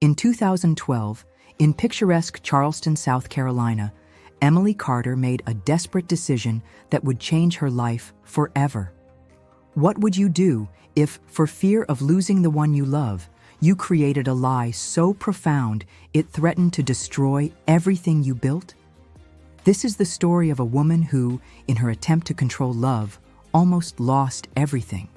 In 2012, in picturesque Charleston, South Carolina, Emily Carter made a desperate decision that would change her life forever. What would you do if, for fear of losing the one you love, you created a lie so profound it threatened to destroy everything you built? This is the story of a woman who, in her attempt to control love, almost lost everything.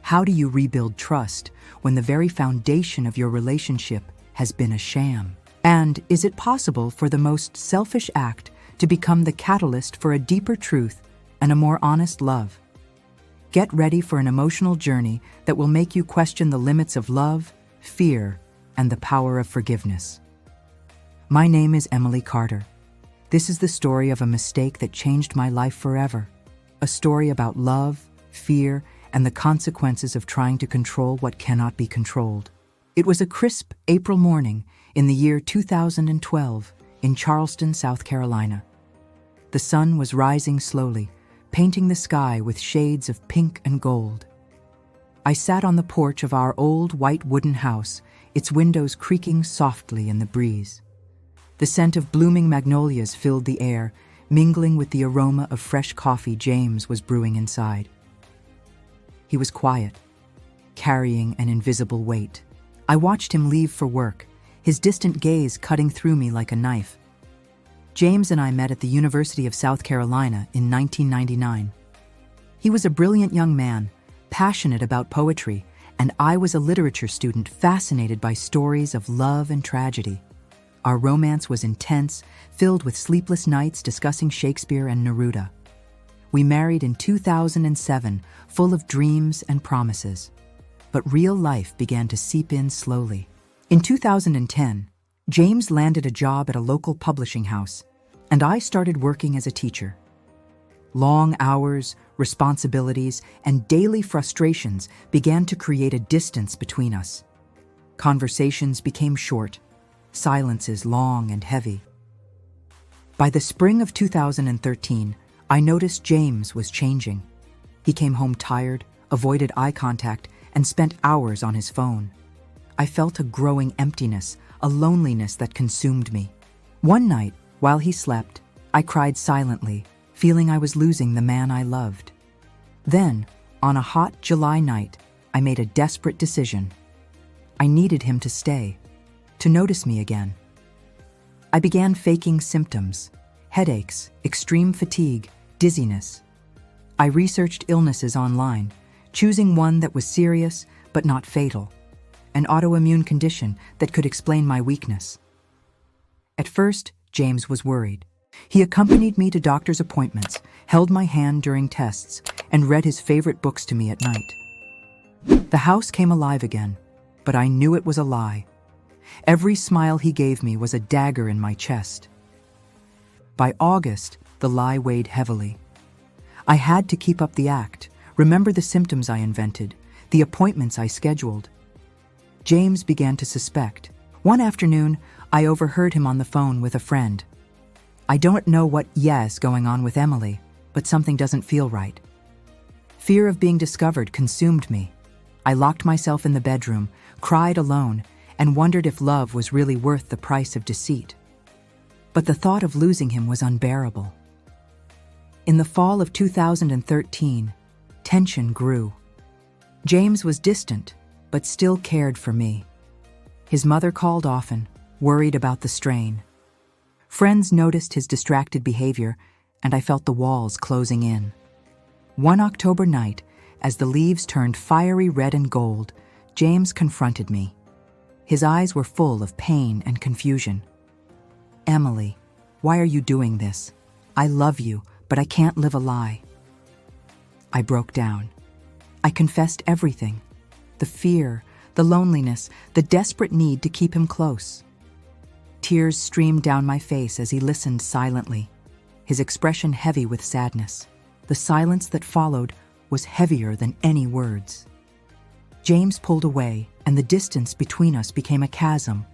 How do you rebuild trust when the very foundation of your relationship has been a sham? And is it possible for the most selfish act to become the catalyst for a deeper truth and a more honest love? Get ready for an emotional journey that will make you question the limits of love, fear, and the power of forgiveness. My name is Emily Carter. This is the story of a mistake that changed my life forever. A story about love, fear, and the consequences of trying to control what cannot be controlled. It was a crisp April morning in the year 2012 in Charleston, South Carolina. The sun was rising slowly, painting the sky with shades of pink and gold. I sat on the porch of our old white wooden house, its windows creaking softly in the breeze. The scent of blooming magnolias filled the air, mingling with the aroma of fresh coffee James was brewing inside. He was quiet, carrying an invisible weight. I watched him leave for work, his distant gaze cutting through me like a knife. James and I met at the University of South Carolina in 1999. He was a brilliant young man, passionate about poetry, and I was a literature student fascinated by stories of love and tragedy. Our romance was intense, filled with sleepless nights discussing Shakespeare and Neruda. We married in 2007, full of dreams and promises. But real life began to seep in slowly. In 2010, James landed a job at a local publishing house, and I started working as a teacher. Long hours, responsibilities, and daily frustrations began to create a distance between us. Conversations became short, silences long and heavy. By the spring of 2013, I noticed James was changing. He came home tired, avoided eye contact, and spent hours on his phone. I felt a growing emptiness, a loneliness that consumed me. One night, while he slept, I cried silently, feeling I was losing the man I loved. Then, on a hot July night, I made a desperate decision. I needed him to stay, to notice me again. I began faking symptoms: headaches, extreme fatigue, dizziness. I researched illnesses online, choosing one that was serious but not fatal, an autoimmune condition that could explain my weakness. At first, James was worried. He accompanied me to doctor's appointments, held my hand during tests, and read his favorite books to me at night. The house came alive again, but I knew it was a lie. Every smile he gave me was a dagger in my chest. By August, the lie weighed heavily. I had to keep up the act, remember the symptoms I invented, the appointments I scheduled. James began to suspect. One afternoon, I overheard him on the phone with a friend. "I don't know what is going on with Emily, but something doesn't feel right." Fear of being discovered consumed me. I locked myself in the bedroom, cried alone, and wondered if love was really worth the price of deceit. But the thought of losing him was unbearable. In the fall of 2013, tension grew. James was distant, but still cared for me. His mother called often, worried about the strain. Friends noticed his distracted behavior, and I felt the walls closing in. One October night, as the leaves turned fiery red and gold, James confronted me. His eyes were full of pain and confusion. "Emily, why are you doing this? I love you, but I can't live a lie." I broke down. I confessed everything: the fear, the loneliness, the desperate need to keep him close. Tears streamed down my face as he listened silently, his expression heavy with sadness. The silence that followed was heavier than any words. James pulled away, and the distance between us became a chasm.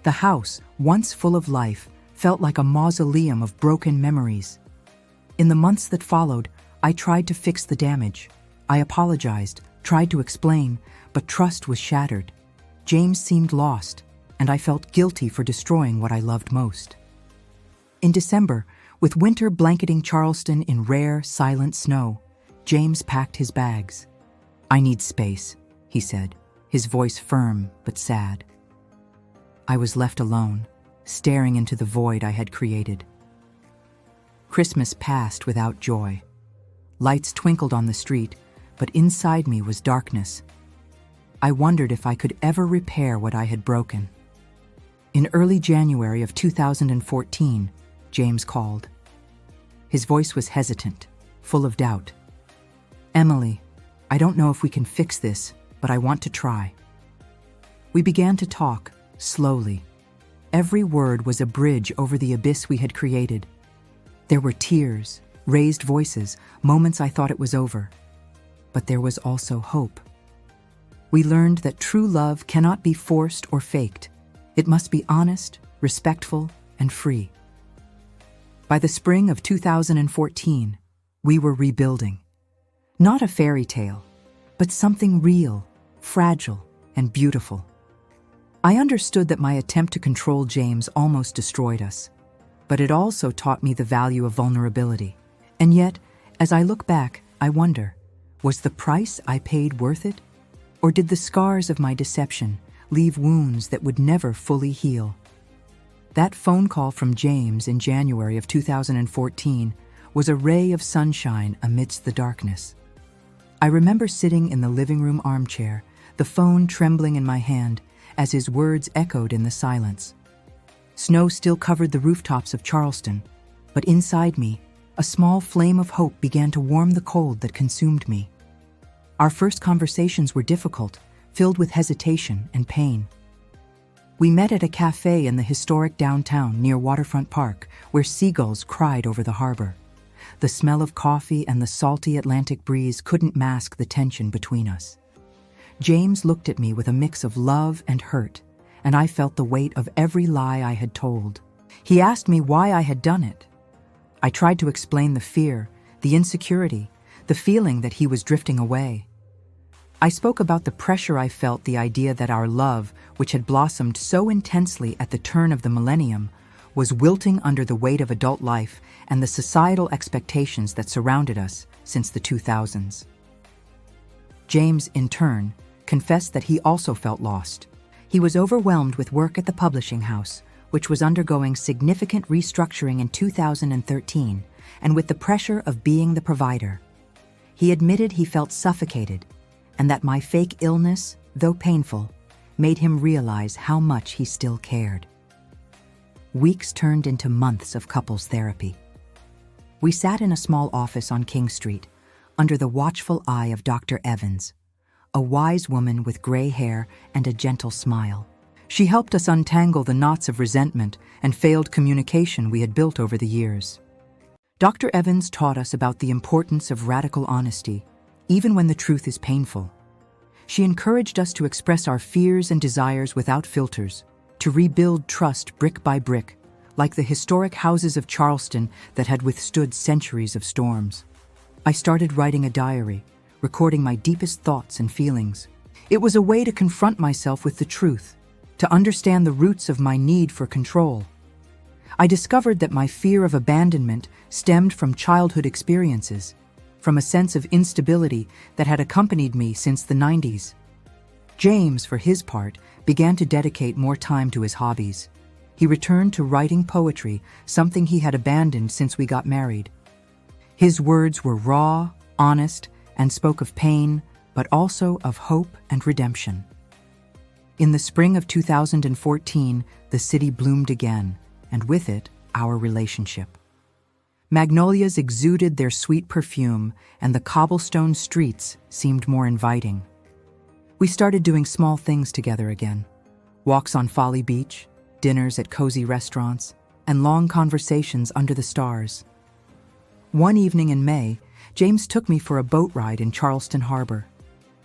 The house, once full of life, felt like a mausoleum of broken memories. In the months that followed, I tried to fix the damage. I apologized, tried to explain, but trust was shattered. James seemed lost, and I felt guilty for destroying what I loved most. In December, with winter blanketing Charleston in rare, silent snow, James packed his bags. "I need space," he said, his voice firm but sad. I was left alone, staring into the void I had created. Christmas passed without joy. Lights twinkled on the street, but inside me was darkness. I wondered if I could ever repair what I had broken. In early January of 2014, James called. His voice was hesitant, full of doubt. "Emily, I don't know if we can fix this, but I want to try." We began to talk, slowly. Every word was a bridge over the abyss we had created. There were tears, raised voices, moments I thought it was over. But there was also hope. We learned that true love cannot be forced or faked. It must be honest, respectful, and free. By the spring of 2014, we were rebuilding. Not a fairy tale, but something real, fragile, and beautiful. I understood that my attempt to control James almost destroyed us, but it also taught me the value of vulnerability. And yet, as I look back, I wonder, was the price I paid worth it? Or did the scars of my deception leave wounds that would never fully heal? That phone call from James in January of 2014 was a ray of sunshine amidst the darkness. I remember sitting in the living room armchair, the phone trembling in my hand as his words echoed in the silence. Snow still covered the rooftops of Charleston, but inside me, a small flame of hope began to warm the cold that consumed me. Our first conversations were difficult, filled with hesitation and pain. We met at a cafe in the historic downtown near Waterfront Park, where seagulls cried over the harbor. The smell of coffee and the salty Atlantic breeze couldn't mask the tension between us. James looked at me with a mix of love and hurt, and I felt the weight of every lie I had told. He asked me why I had done it. I tried to explain the fear, the insecurity, the feeling that he was drifting away. I spoke about the pressure I felt, the idea that our love, which had blossomed so intensely at the turn of the millennium, was wilting under the weight of adult life and the societal expectations that surrounded us since the 2000s. James, in turn, confessed that he also felt lost. He was overwhelmed with work at the publishing house, which was undergoing significant restructuring in 2013, and with the pressure of being the provider. He admitted he felt suffocated, and that my fake illness, though painful, made him realize how much he still cared. Weeks turned into months of couples therapy. We sat in a small office on King Street, under the watchful eye of Dr. Evans, a wise woman with gray hair and a gentle smile. She helped us untangle the knots of resentment and failed communication we had built over the years. Dr. Evans taught us about the importance of radical honesty, even when the truth is painful. She encouraged us to express our fears and desires without filters, to rebuild trust brick by brick, like the historic houses of Charleston that had withstood centuries of storms. I started writing a diary, recording my deepest thoughts and feelings. It was a way to confront myself with the truth, to understand the roots of my need for control. I discovered that my fear of abandonment stemmed from childhood experiences, from a sense of instability that had accompanied me since the 90s. James, for his part, began to dedicate more time to his hobbies. He returned to writing poetry, something he had abandoned since we got married. His words were raw, honest, and spoke of pain, but also of hope and redemption. In the spring of 2014, the city bloomed again, and with it, our relationship. Magnolias exuded their sweet perfume, and the cobblestone streets seemed more inviting. We started doing small things together again. Walks on Folly Beach, dinners at cozy restaurants, and long conversations under the stars. One evening in May, James took me for a boat ride in Charleston Harbor.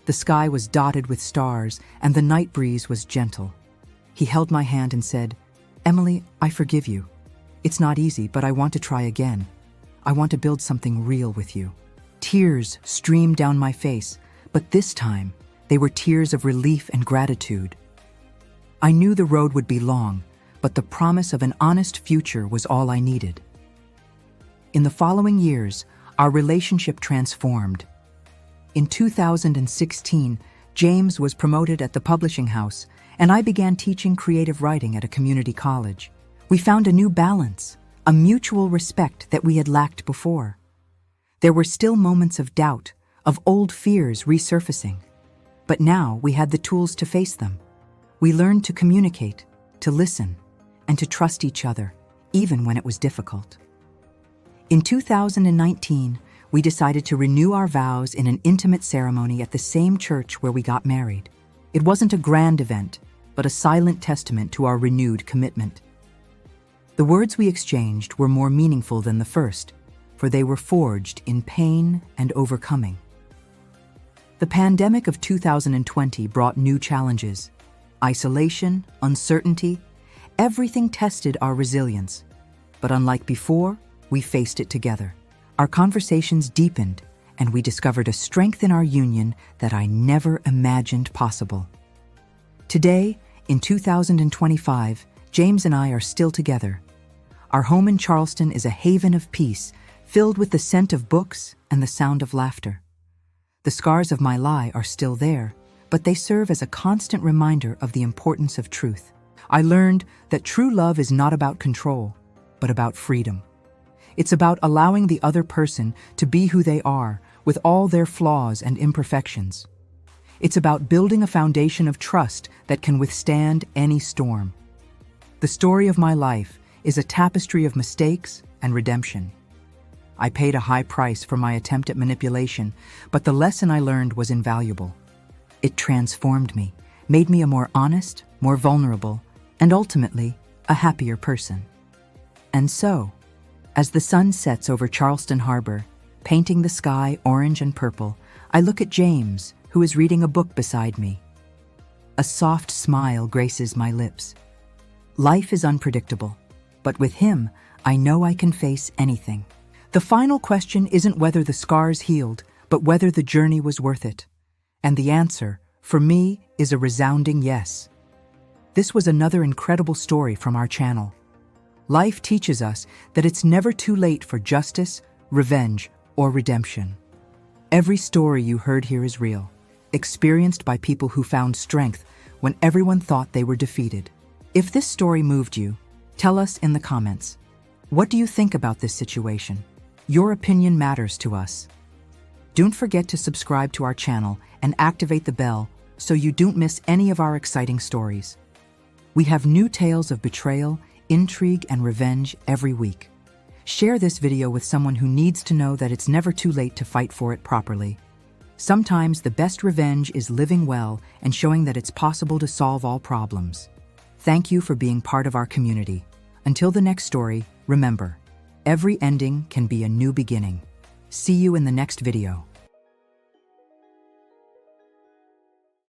The sky was dotted with stars, and the night breeze was gentle. He held my hand and said, "Emily, I forgive you. It's not easy, but I want to try again. I want to build something real with you." Tears streamed down my face, but this time, they were tears of relief and gratitude. I knew the road would be long, but the promise of an honest future was all I needed. In the following years, our relationship transformed. In 2016, James was promoted at the publishing house, and I began teaching creative writing at a community college. We found a new balance, a mutual respect that we had lacked before. There were still moments of doubt, of old fears resurfacing. But now we had the tools to face them. We learned to communicate, to listen, and to trust each other, even when it was difficult. In 2019, we decided to renew our vows in an intimate ceremony at the same church where we got married. It wasn't a grand event, but a silent testament to our renewed commitment. The words we exchanged were more meaningful than the first, for they were forged in pain and overcoming. The pandemic of 2020 brought new challenges. Isolation, uncertainty, everything tested our resilience. But unlike before, we faced it together. Our conversations deepened, and we discovered a strength in our union that I never imagined possible. Today, in 2025, James and I are still together. Our home in Charleston is a haven of peace, filled with the scent of books and the sound of laughter. The scars of my lie are still there, but they serve as a constant reminder of the importance of truth. I learned that true love is not about control, but about freedom. It's about allowing the other person to be who they are, with all their flaws and imperfections. It's about building a foundation of trust that can withstand any storm. The story of my life is a tapestry of mistakes and redemption. I paid a high price for my attempt at manipulation, but the lesson I learned was invaluable. It transformed me, made me a more honest, more vulnerable, and ultimately, a happier person. And so, as the sun sets over Charleston Harbor, painting the sky orange and purple, I look at James, who is reading a book beside me. A soft smile graces my lips. Life is unpredictable, but with him, I know I can face anything. The final question isn't whether the scars healed, but whether the journey was worth it. And the answer, for me, is a resounding yes. This was another incredible story from our channel. Life teaches us that it's never too late for justice, revenge, or redemption. Every story you heard here is real, experienced by people who found strength when everyone thought they were defeated. If this story moved you, tell us in the comments. What do you think about this situation? Your opinion matters to us. Don't forget to subscribe to our channel and activate the bell so you don't miss any of our exciting stories. We have new tales of betrayal, intrigue, and revenge every week. Share this video with someone who needs to know that it's never too late to fight for it properly. Sometimes the best revenge is living well and showing that it's possible to solve all problems. Thank you for being part of our community. Until the next story, remember, every ending can be a new beginning. See you in the next video.